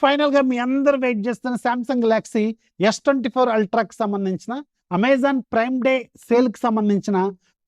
ఫైనల్‌గా మీ అందరూ వెయిట్ చేస్తున్న సామ్సంగ్ గెలాక్సీ S24 అల్ట్రాకి సంబంధించిన అమెజాన్ ప్రైమ్ డే సేల్‌కి సంబంధించిన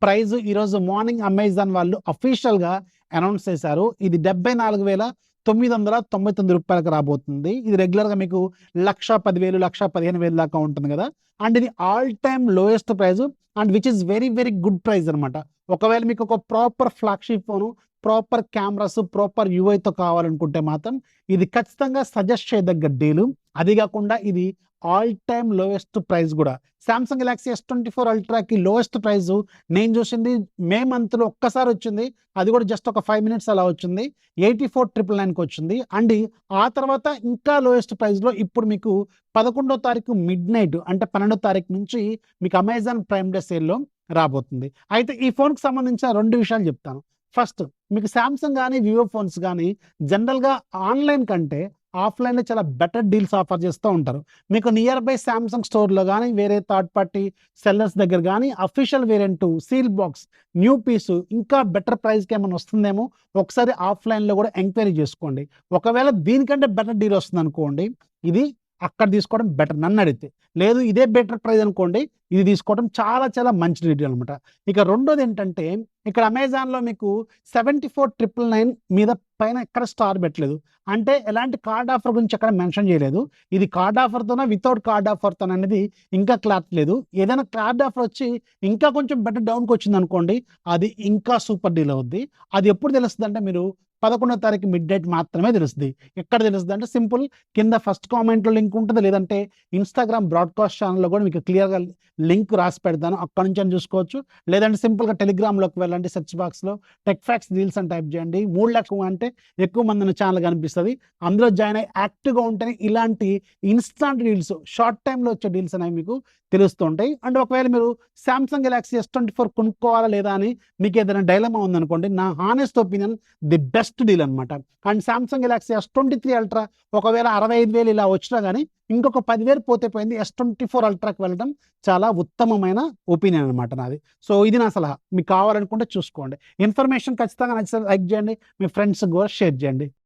ప్రైజ్ ఈరోజు మార్నింగ్ అమెజాన్ వాళ్ళు అఫీషియల్‌గా అనౌన్స్ చేశారు. ఇది రూ. 74,999 రాబోతుంది. ఇది రెగ్యులర్‌గా మీకు 1,10,000, 1,15,000 దాకా ఉంటుంది కదా! అండ్ ఇది all time lowest price and which is very very good price అనమాట. ఒకవేళ మీకు ఒక proper flagship phone, proper cameras, proper యూఐతో కావాలనుకుంటే మాత్రం ఇది ఖచ్చితంగా సజెస్ట్ చేయదగ్గ డీలు. అది కాకుండా ఇది ఆల్ టైమ్ లోయెస్ట్ ప్రైస్ కూడా. సామ్సంగ్ గెలాక్సీ S24 అల్ట్రాకి లోయెస్ట్ ప్రైస్ నేను చూసింది మే మంత్లో ఒక్కసారి వచ్చింది. అది కూడా జస్ట్ ఒక 5 మినిట్స్ అలా వచ్చింది. 84,999కి వచ్చింది. అండ్ ఆ తర్వాత ఇంకా లోయెస్ట్ ప్రైస్లో ఇప్పుడు మీకు 11వ తారీఖు మిడ్ నైట్ అంటే 12వ తారీఖు నుంచి మీకు అమెజాన్ ప్రైమ్ డే సేల్‌లో రాబోతుంది. అయితే ఈ ఫోన్‌కి సంబంధించిన 2 విషయాలు చెప్తాను. ఫస్ట్, మీకు సామ్సంగ్ గానీ, వివో ఫోన్స్ గానీ జనరల్‌గా ఆన్‌లైన్ కంటే ఆఫ్‌లైన్‌లో చాలా బెటర్ డీల్స్ ఆఫర్ చేస్తూ ఉంటారు. మీకు నియర్ బై సామ్సంగ్ స్టోర్‌లో గానీ, వేరే థర్డ్ పార్టీ సెల్లర్స్ దగ్గర గానీ official variant, seal box, new piece ఇంకా బెటర్ ప్రైస్‌కి ఏమన్నా వస్తుందేమో ఒకసారి ఆఫ్‌లైన్‌లో కూడా ఎంక్వైరీ చేసుకోండి. ఒకవేళ దీనికంటే బెటర్ డీల్ వస్తుందనుకోండి, ఇది అక్కడ తీసుకోవడం బెటర్ నన్నడిగితే. లేదు ఇదే బెటర్ ప్రైస్ అనుకోండి, ఇది తీసుకోవడం చాలా చాలా మంచి డీల్ అనమాట. ఇక రెండోదేంటంటే ఇక్కడ అమెజాన్‌లో మీకు 74,999 మీద పైన ఎక్కడ స్టార్ పెట్టలేదు. అంటే ఎలాంటి కార్డ్ ఆఫర్ గురించి ఎక్కడ మెన్షన్ చేయలేదు. ఇది కార్డ్ ఆఫర్‌తోనా, వితౌట్ కార్డ్ ఆఫర్‌తోనా అనేది ఇంకా క్లారిటీ లేదు. ఏదైనా కార్డ్ ఆఫర్ వచ్చి ఇంకా కొంచెం బెటర్ డౌన్‌కొచ్చిందనుకోండి, అది ఇంకా సూపర్ డీల్ అవుద్ది. అది ఎప్పుడు తెలుస్తదంటే మీరు 11వ తారీఖు మిడ్ నైట్ మాత్రమే తెలుస్తది. ఎక్కడ తెలుస్తదంటే సింపుల్ కింద ఫస్ట్ కామెంట్‌లో లింక్ ఉంటది. లేదంటే ఇన్‌స్టాగ్రామ్ బ్రాడ్‌కాస్ట్ ఛానెల్‌లో కూడా మీకు క్లియర్‌గా లింక్ రాసి పెడతాను. అక్కడి నుంచైనా చూసుకోవచ్చు. లేదంటే సింపుల్‌గా టెలిగ్రామ్‌లోకి వెళ్ళండి. సెర్చ్ బాక్స్‌లో టెక్ ఫ్యాక్ట్స్ డీల్స్ అని టైప్ చేయండి. 3,00,000 అంటే ఎక్కువ మంది ఉన్న ఛానెల్ కనిపిస్తది. అందులో జాయిన్ అయ్యి యాక్టివ్‌గా ఉంటేనే ఇలాంటి ఇన్‌స్టాంట్ డీల్స్, షార్ట్ టైమ్‌లో వచ్చే డీల్స్ అనేవి మీకు తెలుస్తూ ఉంటాయి. అండ్ ఒకవేళ మీరు సామ్సంగ్ గెలాక్సీ S24 కొనుక్కోవాలా లేదా అని మీకు ఏదైనా డైలమా ఉందనుకోండి, నా honest opinion the best deal అనమాట. And Samsung Galaxy S23 ultra ఒకవేళ 65,000 ఇలా వచ్చినా గానీ ఇంకొక 10,000 పోతే పోయింది. S24 అల్ట్రాకి వెళ్ళడం చాలా ఉత్తమమైన ఒపీనియన్ అనమాట నాది. సో ఇది నా సలహా. మీకు కావాలనుకుంటే చూసుకోండి. ఇన్ఫర్మేషన్ ఖచ్చితంగా నచ్చితే లైక్ చేయండి. మీ ఫ్రెండ్స్‌కి కూడా షేర్ చేయండి.